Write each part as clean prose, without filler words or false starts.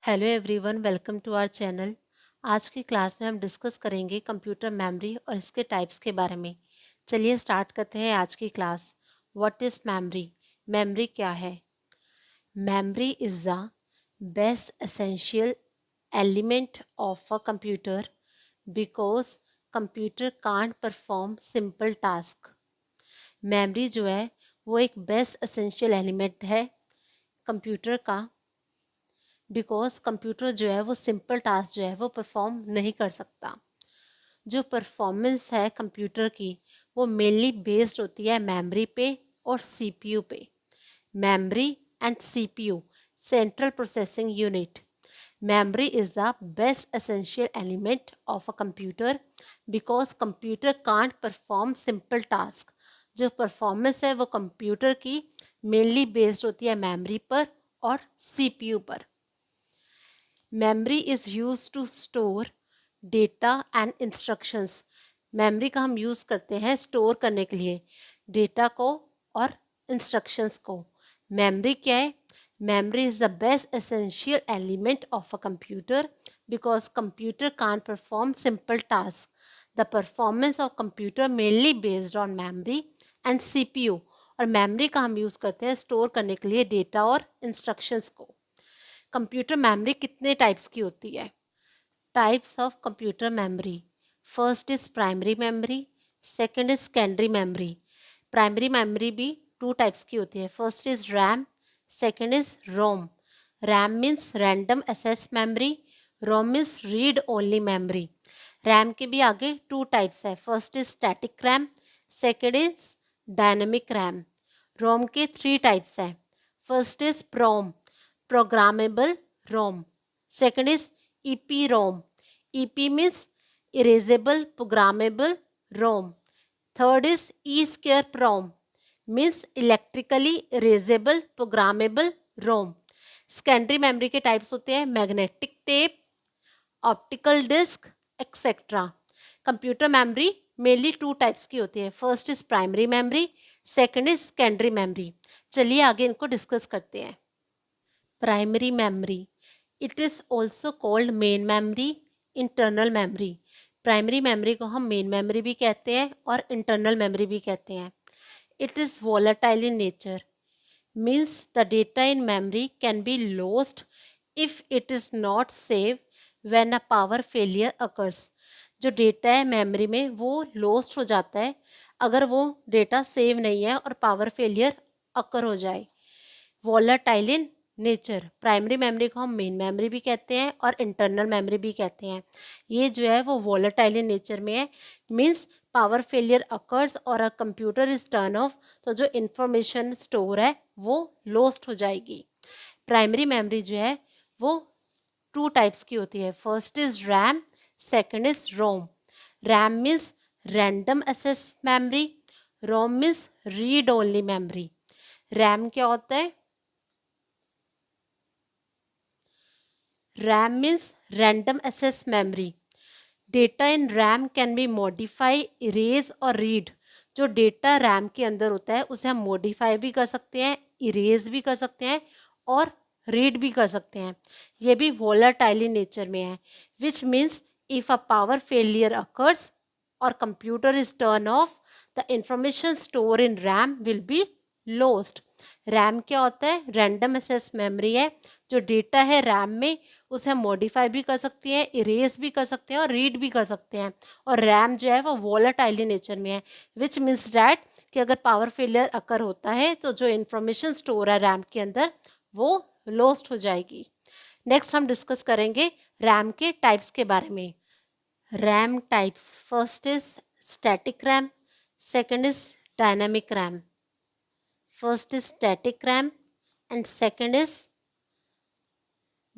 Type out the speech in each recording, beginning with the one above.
Hello everyone, welcome to our channel. आज की class में हम डिस्कस करेंगे कंप्यूटर मेमोरी और इसके टाइप्स के बारे में। चलिए स्टार्ट करते हैं आज की class. What is memory? Memory क्या है? Memory is the best essential element of a computer because computer can't perform simple task. Memory जो है वो एक बेस्ट एसेंशियल एलिमेंट है कंप्यूटर का, बिकॉज कंप्यूटर जो है वो सिंपल टास्क जो है वो परफॉर्म नहीं कर सकता। जो परफॉर्मेंस है कंप्यूटर की वो मेनली बेस्ड होती है मेमोरी पे और सीपीयू पे। Memory and CPU, central processing unit. Memory is the best essential element of a computer because computer can't perform simple task. जो परफॉर्मेंस है वो कंप्यूटर की मेनली बेस्ड होती है मेमोरी पर और सीपीयू पर। Memory is use to store data and instructions. Memory का हम यूज़ करते हैं स्टोर करने के लिए डेटा को और इंस्ट्रक्शंस को। मेमोरी क्या है? Memory is the best essential element of a computer because computer can't perform simple task. The performance of computer mainly based on memory and CPU. और मेमोरी का हम यूज़ करते हैं स्टोर करने के लिए डेटा और इंस्ट्रक्शंस को। कंप्यूटर मेमोरी कितने टाइप्स की होती है? Types of computer memory. First is primary memory, second is secondary memory. Primary memory भी टू टाइप्स की होती है। First is RAM, second is ROM. RAM means random access memory, ROM means read only memory. RAM के भी आगे two types है। First is static RAM, second is dynamic RAM. ROM के three types हैं। First is PROM, programmable ROM. Second is EPROM. EP means erasable programmable ROM. Third is E-square PROM means electrically erasable programmable ROM. Secondary memory के types होते हैं magnetic tape, optical disk, etcetera. Computer memory mainly two types की होती है। First is primary memory, second is secondary memory. चलिए आगे इनको discuss करते हैं। Primary memory, it is also called main memory, internal memory. Primary memory को हम मेन मेमोरी भी कहते हैं और इंटरनल मेमोरी भी कहते हैं। It is volatile in nature, means the data in memory can be lost if it is not save when a power failure occurs. जो डेटा है मेमोरी में वो लॉस्ट हो जाता है अगर वो डेटा सेव नहीं है और पावर फेलियर अकर हो जाए। Volatile in nature, primary memory को हम मेन मेमोरी भी कहते हैं और इंटरनल मेमोरी भी कहते हैं। ये जो है वो वॉलेटाइल इन नेचर में है, मीन्स पावर फेलियर अकर्स और a computer is turn of, तो जो इंफॉर्मेशन स्टोर है वो लॉस्ट हो जाएगी। प्राइमरी मेमोरी जो है वो टू टाइप्स की होती है। First is RAM, second is ROM. RAM means random access memory, ROM means read only memory. RAM क्या होता है? RAM means random access memory. Data in RAM can be modify, erase और read. जो data RAM के अंदर होता है उसे हम मॉडिफाई भी कर सकते हैं, इरेज भी कर सकते हैं और रीड भी कर सकते हैं। ये भी वॉलेटाइल इन नेचर में है, which means if a power failure occurs और computer is turn off, the information store in RAM will be lost. RAM क्या होता है? रैंडम एक्सेस मेमोरी है। जो डेटा है रैम में उसे हम मॉडिफाई भी कर सकते हैं, इरेज भी कर सकते हैं और रीड भी कर सकते हैं। और रैम जो है वो वॉलेटाइल नेचर में है, विच मीन्स डैट कि अगर पावर फेलियर अकर होता है तो जो इन्फॉर्मेशन स्टोर है रैम के अंदर वो लॉस्ट हो जाएगी। नेक्स्ट हम डिस्कस करेंगे रैम के टाइप्स के बारे में। RAM types, first is static RAM, second is dynamic RAM. First is static RAM and second is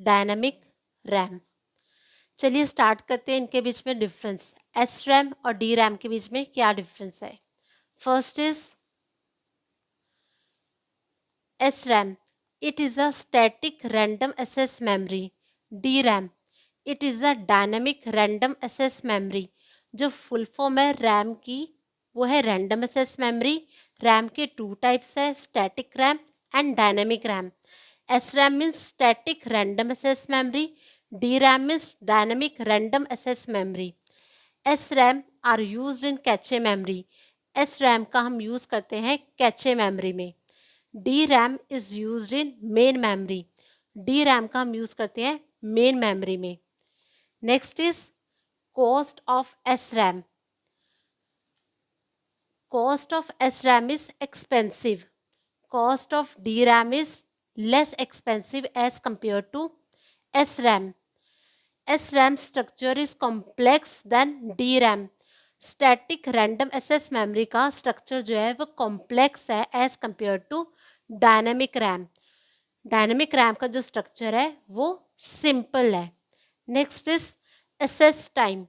dynamic RAM. चलिए स्टार्ट करते हैं इनके बीच में डिफरेंस। एस रैम और डी रैम के बीच में क्या डिफरेंस है? First is S RAM, it is a static random access memory. D RAM, it is a dynamic random access memory. जो फुल फॉर्म है रैम की वो है रैंडम एक्सेस मेमोरी। रैम के टू टाइप्स है, static RAM and dynamic RAM. SRAM means static random access memory. DRAM means dynamic random access memory. SRAM are used in cache memory. SRAM का हम use करते हैं cache memory में. DRAM is used in main memory. DRAM का हम use करते हैं main memory में. Next is cost of SRAM. Cost of SRAM is expensive. Cost of DRAM is less expensive as compared to SRAM. SRAM structure is complex than DRAM. Static random access memory का structure जो है वो complex है as compare to dynamic RAM. Dynamic RAM का जो structure है वो simple है. Next is access time.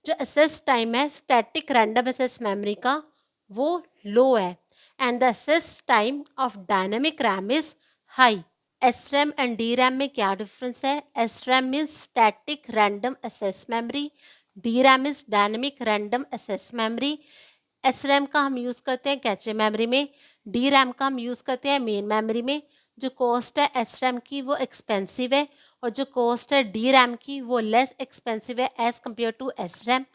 जो एक्सेस टाइम है स्टैटिक रैंडम एक्सेस मेमोरी का वो लो है and the access time of dynamic RAM is high. SRAM and DRAM में क्या डिफरेंस है? SRAM means static random access memory, DRAM is dynamic random access memory. SRAM का हम use करते हैं कैचे मेमोरी में, DRAM का हम यूज़ करते हैं मेन मेमोरी में. जो कॉस्ट है SRAM की वो एक्सपेंसिव है और जो कॉस्ट है DRAM की वो लेस एक्सपेंसिव है as compare to SRAM.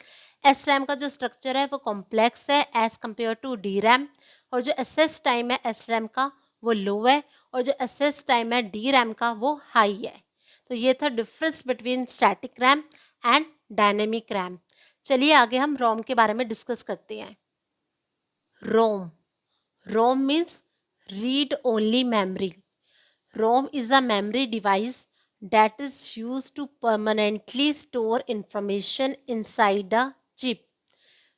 SRAM का जो स्ट्रक्चर है वो कॉम्प्लेक्स है एज़ कम्पेयर टू DRAM और जो एक्सेस टाइम है SRAM का वो लो है और जो एक्सेस टाइम है DRAM का वो हाई है. तो ये था difference between static RAM and dynamic RAM. चलिए आगे हम रोम के बारे में डिस्कस करते हैं. ROM. ROM means read only memory. ROM is a memory device that is used to permanently store information inside a chip.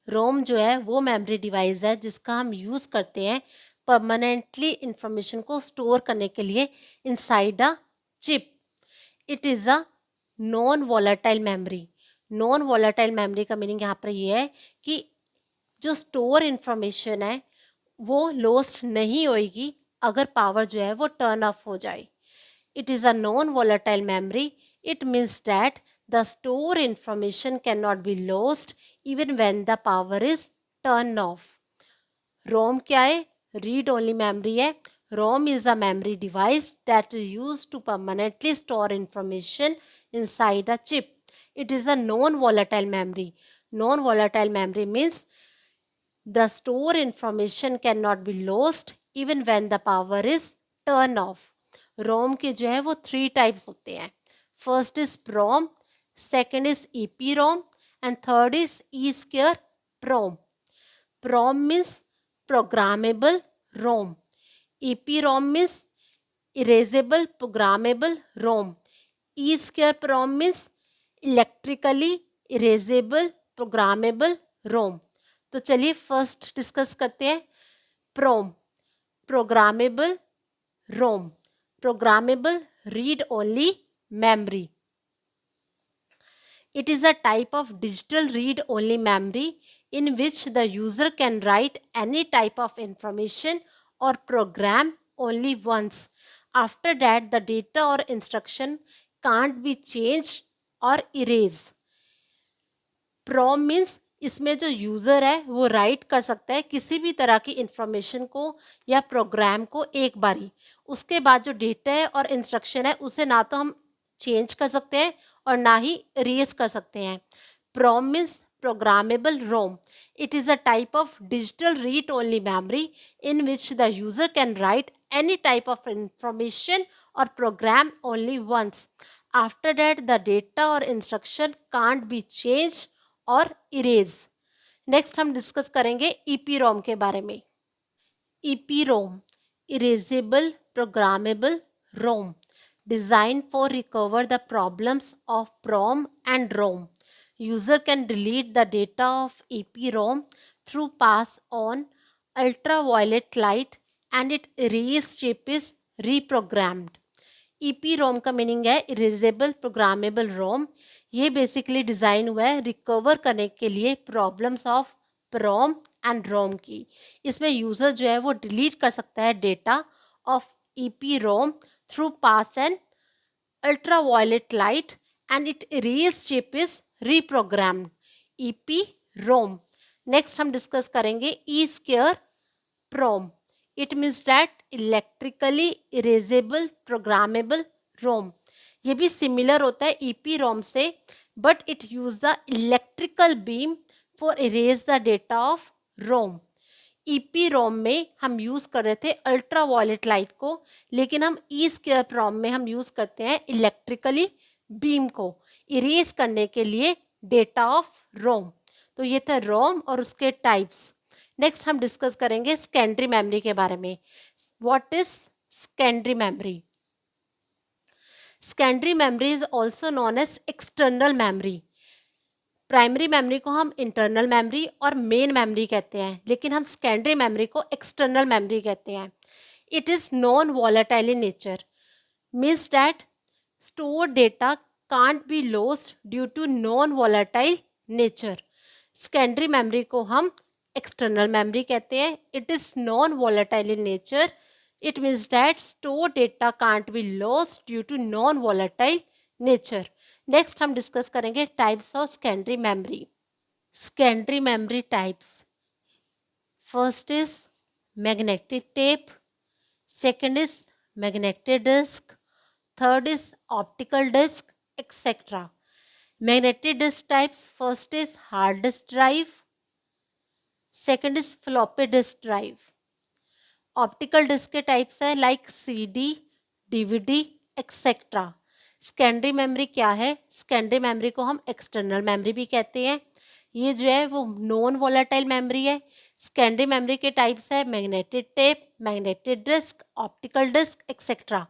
ROM जो है वो मेमोरी डिवाइस है जिसका हम यूज़ करते हैं परमानेंटली इंफॉर्मेशन को स्टोर करने के लिए inside a chip. It is a non volatile memory. Non volatile memory का मीनिंग यहाँ पर ये है कि जो स्टोर इंफॉर्मेशन है वो लॉस्ट नहीं होएगी अगर पावर जो है वो टर्न ऑफ हो जाए. It is a non volatile memory. It means that the store information can not be lost even when the power is turn off. ROM क्या है? रीड ओनली मेमोरी है. ROM is a memory device that is use to permanently store information inside a chip. It is a non volatile memory. Non volatile memory means the store information cannot be lost even when the power is turned off. ROM के जो है वो 3 types होते हैं. First is PROM, second is EPROM and third is E-square PROM. PROM means programmable ROM. EPROM means erasable programmable ROM. E-square PROM means electrically erasable programmable ROM. तो चलिए first discuss करते हैं PROM. Programmable ROM. Programmable read only memory. It is a type of digital read-only memory in which the user can write any type of information or program only once. After that, the data or instruction can't be changed or erased. PROM means इसमें जो user है वो right कर सकता है किसी भी तरह की इंफॉर्मेशन को या प्रोग्राम को एक बारी. उसके बाद जो डेटा है और इंस्ट्रक्शन है उसे ना तो हम चेंज कर सकते हैं और ना ही इरेज कर सकते हैं. PROM means programmable ROM. It is a type of digital read only memory in which the user can write any type of information और program only once. After that the data और instruction can't be change और erase. Next हम discuss करेंगे EPROM के बारे में. EPROM erasable programmable ROM. Designed for recover the problems of PROM and ROM. User can delete the data of EPROM through pass on ultraviolet light and its erase chip is reprogrammed. EPROM का meaning है erasable programmable ROM. ये basically design हुआ है recover करने के लिए problems of PROM and ROM की. इसमें यूज़र जो है वो डिलीट कर सकता है data of EPROM through pass an ultraviolet light and its erase chip is reprogrammed. EPROM. Next हम डिस्कस करेंगे E-square PROM. It means that electrically erasable programmable ROM. ये भी सिमिलर होता है ईपी रोम से, but it use the electrical beam for erase the data of ROM. EPROM में हम use कर रहे थे अल्ट्रा वायलेट लाइट को, लेकिन हम ई स्क्वायर रोम में हम यूज़ करते हैं इलेक्ट्रिकली बीम को इरेज करने के लिए डेटा ऑफ रोम। तो ये था रोम और उसके टाइप्स। नेक्स्ट हम डिस्कस करेंगे सेकेंडरी मेमोरी के बारे में। What is secondary memory? Secondary memory is also known as external memory. Primary memory को हम इंटरनल मेमोरी और मेन मेमोरी कहते हैं, लेकिन हम सेकेंडरी मेमोरी को एक्सटर्नल मेमोरी कहते हैं। It is non volatile in nature, means that store data can't be lost due to non volatile nature. Secondary memory को हम एक्सटर्नल मेमोरी कहते हैं। It is non volatile in nature, it means that store data can't be lost due to non volatile nature. Next हम discuss करेंगे types of secondary memory. Secondary memory types, first is magnetic tape, second is magnetic disk, third is optical disk, etcetera. Magnetic disk types, first is hard disk drive, second is floppy disk drive. Optical disk के types है like CD, DVD, etcetera. Secondary memory क्या है? Secondary memory को हम external memory भी कहते हैं। ये जो है वो नॉन वॉलेटाइल मेमोरी है। सेकेंडरी मेमोरी के टाइप्स है magnetic tape, magnetic disk, optical disk, etcetera.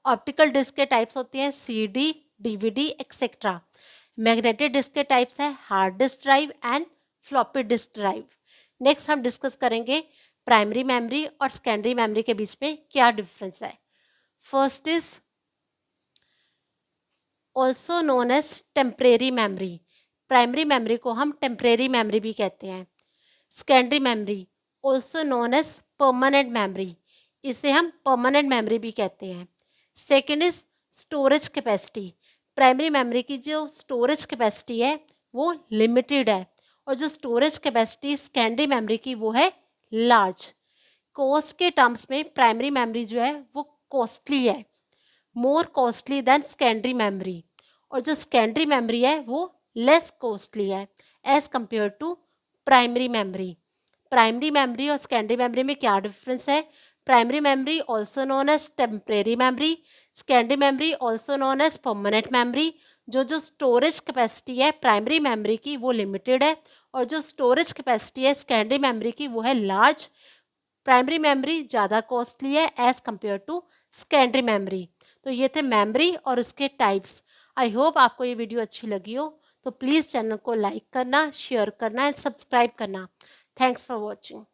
Optical disk के टाइप्स होते हैं CD, DVD, etcetera. Magnetic disk के टाइप्स है hard disk drive and floppy disk drive. Next हम डिस्कस करेंगे प्राइमरी मेमोरी और सेकेंडरी मेमोरी के बीच में क्या डिफरेंस है। First is also known as temporary memory. Primary memory को हम टेम्परेरी मेमोरी भी कहते हैं। Secondary memory also known as permanent memory, इसे हम परमानेंट मेमोरी भी कहते हैं। Second is storage capacity. Primary memory की जो स्टोरेज कैपेसिटी है वो लिमिटेड है, और जो स्टोरेज कैपेसिटी सेकेंडरी मेमोरी की वो है लार्ज। कॉस्ट के टर्म्स में प्राइमरी मेमोरी जो है वो कॉस्टली है, more costly than secondary memory, और जो सेकेंडरी मेमोरी है वो लेस कॉस्टली है as compare to primary memory. Primary memory और सेकेंडरी मेमोरी में क्या डिफरेंस है? Primary memory also known as temporary memory, secondary memory also known as permanent memory. जो स्टोरेज कैपेसिटी है प्राइमरी मेमोरी की वो लिमिटेड है, और जो स्टोरेज कैपेसिटी है सेकेंडरी मेमोरी की वो है लार्ज। प्राइमरी मेमोरी ज़्यादा कॉस्टली है as compare to secondary memory. तो ये थे मेमोरी और उसके टाइप्स। आई होप आपको ये वीडियो अच्छी लगी हो, तो प्लीज़ चैनल को लाइक करना, शेयर करना एंड सब्सक्राइब करना। Thanks for watching.